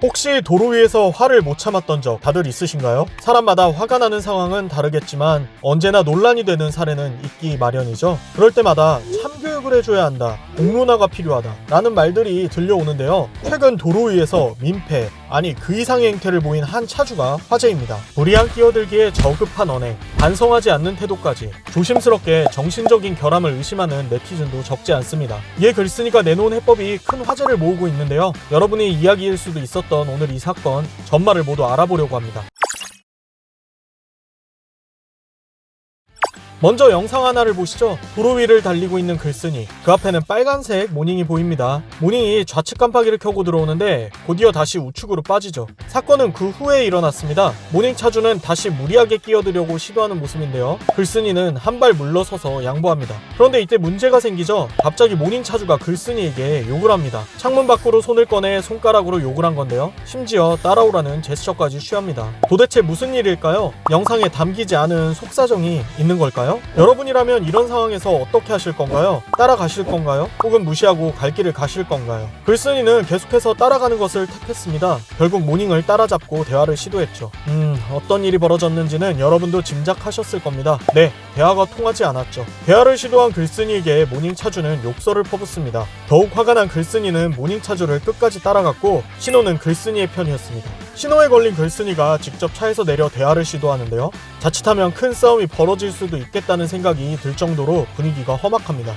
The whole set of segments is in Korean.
혹시 도로 위에서 화를 못 참았던 적 다들 있으신가요? 사람마다 화가 나는 상황은 다르겠지만 언제나 논란이 되는 사례는 있기 마련이죠. 그럴 때마다 참교육을 해줘야 한다, 공론화가 필요하다 라는 말들이 들려오는데요. 최근 도로 위에서 민폐, 아니 그 이상의 행태를 보인 한 차주가 화제입니다. 무리한 끼어들기에 저급한 언행, 반성하지 않는 태도까지 조심스럽게 정신적인 결함을 의심하는 네티즌도 적지 않습니다. 이에 글쓴이가 내놓은 해법이 큰 화제를 모으고 있는데요. 여러분이 이야기일 수도 있었던 오늘 이 사건 전말을 모두 알아보려고 합니다. 먼저 영상 하나를 보시죠. 도로 위를 달리고 있는 글쓴이, 그 앞에는 빨간색 모닝이 보입니다. 모닝이 좌측 깜빡이를 켜고 들어오는데 곧이어 다시 우측으로 빠지죠. 사건은 그 후에 일어났습니다. 모닝 차주는 다시 무리하게 끼어들려고 시도하는 모습인데요. 글쓴이는 한 발 물러서서 양보합니다. 그런데 이때 문제가 생기죠. 갑자기 모닝 차주가 글쓴이에게 욕을 합니다. 창문 밖으로 손을 꺼내 손가락으로 욕을 한 건데요. 심지어 따라오라는 제스처까지 취합니다. 도대체 무슨 일일까요? 영상에 담기지 않은 속사정이 있는 걸까요? 여러분이라면 이런 상황에서 어떻게 하실 건가요? 따라가실 건가요? 혹은 무시하고 갈 길을 가실 건가요? 글쓴이는 계속해서 따라가는 것을 택했습니다. 결국 모닝을 따라잡고 대화를 시도했죠. 어떤 일이 벌어졌는지는 여러분도 짐작하셨을 겁니다. 네, 대화가 통하지 않았죠. 대화를 시도한 글쓴이에게 모닝 차주는 욕설을 퍼붓습니다. 더욱 화가 난 글쓴이는 모닝 차주를 끝까지 따라갔고 신호는 글쓴이의 편이었습니다. 신호에 걸린 글쓴이가 직접 차에서 내려 대화를 시도하는데요. 자칫하면 큰 싸움이 벌어질 수도 있겠다는 생각이 들 정도로 분위기가 험악합니다.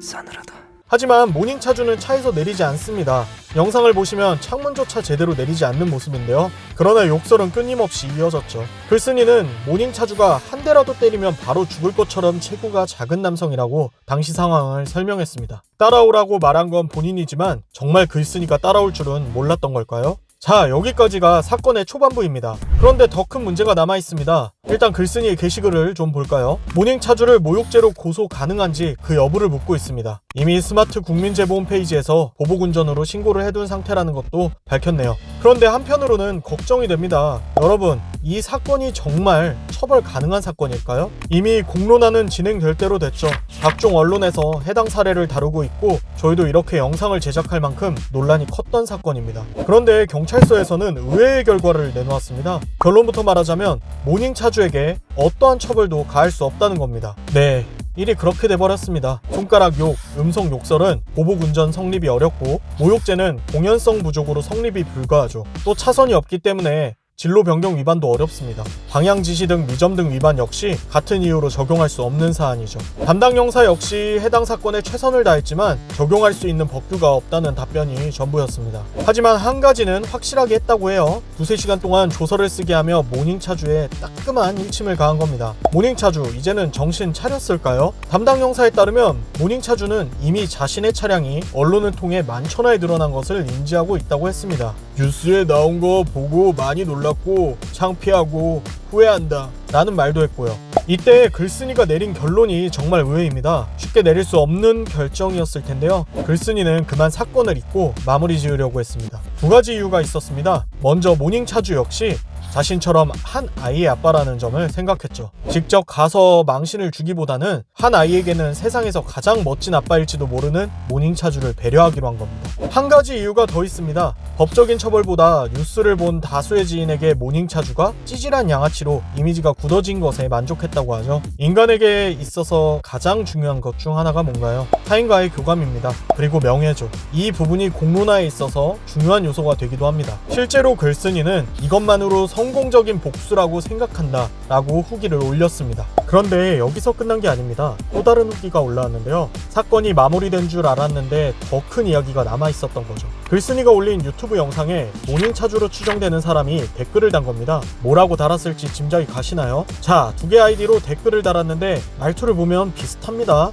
싸늘하다. 하지만 모닝 차주는 차에서 내리지 않습니다. 영상을 보시면 창문조차 제대로 내리지 않는 모습인데요. 그러나 욕설은 끊임없이 이어졌죠. 글쓴이는 모닝 차주가 한 대라도 때리면 바로 죽을 것처럼 체구가 작은 남성이라고 당시 상황을 설명했습니다. 따라오라고 말한 건 본인이지만 정말 글쓴이가 따라올 줄은 몰랐던 걸까요? 자, 여기까지가 사건의 초반부입니다. 그런데 더 큰 문제가 남아있습니다. 일단 글쓴이의 게시글을 좀 볼까요? 모닝 차주를 모욕죄로 고소 가능한지 그 여부를 묻고 있습니다. 이미 스마트 국민제보 홈페이지에서 보복운전으로 신고를 해둔 상태라는 것도 밝혔네요. 그런데 한편으로는 걱정이 됩니다. 여러분, 이 사건이 정말 처벌 가능한 사건일까요? 이미 공론화는 진행될 대로 됐죠. 각종 언론에서 해당 사례를 다루고 있고 저희도 이렇게 영상을 제작할 만큼 논란이 컸던 사건입니다. 그런데 경찰서에서는 의외의 결과를 내놓았습니다. 결론부터 말하자면 모닝 차주에게 어떠한 처벌도 가할 수 없다는 겁니다. 네, 일이 그렇게 돼버렸습니다. 손가락 욕, 음성 욕설은 보복운전 성립이 어렵고 모욕죄는 공연성 부족으로 성립이 불가하죠. 또 차선이 없기 때문에 진로 변경 위반도 어렵습니다. 방향 지시 등 미점 등 위반 역시 같은 이유로 적용할 수 없는 사안이죠. 담당 형사 역시 해당 사건에 최선을 다했지만 적용할 수 있는 법규가 없다는 답변이 전부였습니다. 하지만 한 가지는 확실하게 했다고 해요. 2-3시간 동안 조서를 쓰게 하며 모닝 차주에 따끔한 일침을 가한 겁니다. 모닝 차주, 이제는 정신 차렸을까요? 담당 형사에 따르면 모닝 차주는 이미 자신의 차량이 언론을 통해 만천하에 드러난 것을 인지하고 있다고 했습니다. 뉴스에 나온 거 보고 많이 놀랐고 창피하고 후회한다 라는 말도 했고요. 이때 글쓴이가 내린 결론이 정말 의외입니다. 쉽게 내릴 수 없는 결정이었을 텐데요. 글쓴이는 그만 사건을 잊고 마무리 지으려고 했습니다. 2가지 이유가 있었습니다. 먼저 모닝 차주 역시 자신처럼 한 아이의 아빠라는 점을 생각했죠. 직접 가서 망신을 주기보다는 한 아이에게는 세상에서 가장 멋진 아빠일지도 모르는 모닝 차주를 배려하기로 한 겁니다. 한 가지 이유가 더 있습니다. 법적인 처벌보다 뉴스를 본 다수의 지인에게 모닝 차주가 찌질한 양아치로 이미지가 굳어진 것에 만족했다고 하죠. 인간에게 있어서 가장 중요한 것 중 하나가 뭔가요? 타인과의 교감입니다. 그리고 명예죠. 이 부분이 공론화에 있어서 중요한 요소가 되기도 합니다. 실제로 글쓴이는 이것만으로 성공적인 복수라고 생각한다 라고 후기를 올렸습니다. 그런데 여기서 끝난 게 아닙니다. 또 다른 후기가 올라왔는데요. 사건이 마무리된 줄 알았는데 더 큰 이야기가 남아있었던 거죠. 글쓴이가 올린 유튜브 영상에 모닝 차주로 추정되는 사람이 댓글을 단 겁니다. 뭐라고 달았을지 짐작이 가시나요? 자, 2개 아이디로 댓글을 달았는데 말투를 보면 비슷합니다.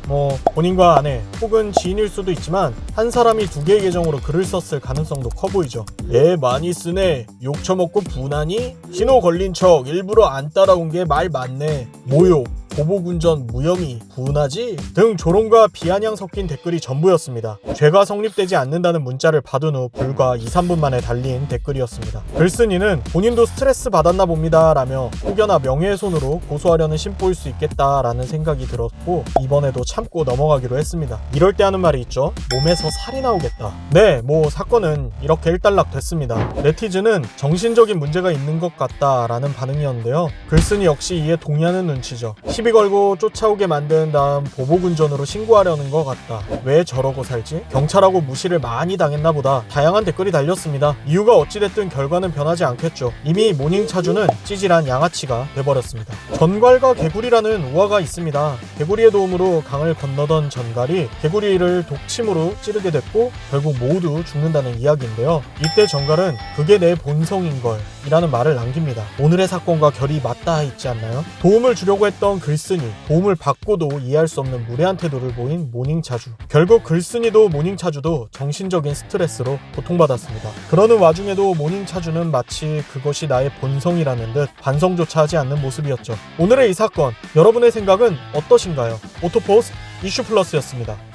본인과 아내 혹은 지인일 수도 있지만 한 사람이 2개의 계정으로 글을 썼을 가능성도 커 보이죠. 얘 많이 쓰네. 욕 처먹고 분하니? 신호 걸린 척 일부러 안 따라온 게 말 많네. 모욕. 보복운전 무혐의, 분하지? 등 조롱과 비아냥 섞인 댓글이 전부였습니다. 죄가 성립되지 않는다는 문자를 받은 후 불과 2-3분 만에 달린 댓글이었습니다. 글쓴이는 본인도 스트레스 받았나 봅니다 라며 혹여나 명예훼손으로 고소하려는 심보일 수 있겠다라는 생각이 들었고 이번에도 참고 넘어가기로 했습니다. 이럴 때 하는 말이 있죠. 몸에서 살이 나오겠다. 네, 사건은 이렇게 일단락 됐습니다. 네티즌은 정신적인 문제가 있는 것 같다라는 반응이었는데요. 글쓴이 역시 이에 동의하는 눈치죠. 시비 걸고 쫓아오게 만든 다음 보복운전으로 신고하려는 것 같다. 왜 저러고 살지? 경찰하고 무시를 많이 당했나 보다. 다양한 댓글이 달렸습니다. 이유가 어찌됐든 결과는 변하지 않겠죠. 이미 모닝차주는 찌질한 양아치가 돼버렸습니다. 전갈과 개구리라는 우화가 있습니다. 개구리의 도움으로 강을 건너던 전갈이 개구리를 독침으로 찌르게 됐고 결국 모두 죽는다는 이야기인데요. 이때 전갈은 그게 내 본성인걸 이라는 말을 남깁니다. 오늘의 사건과 결이 맞닿아 있지 않나요? 도움을 주려고 했던 글쓴이, 도움을 받고도 이해할 수 없는 무례한 태도를 보인 모닝차주. 결국 글쓴이도 모닝차주도 정신적인 스트레스로 고통받았습니다. 그러는 와중에도 모닝차주는 마치 그것이 나의 본성이라는 듯 반성조차 하지 않는 모습이었죠. 오늘의 이 사건, 여러분의 생각은 어떠신가요? 오토포스 이슈플러스였습니다.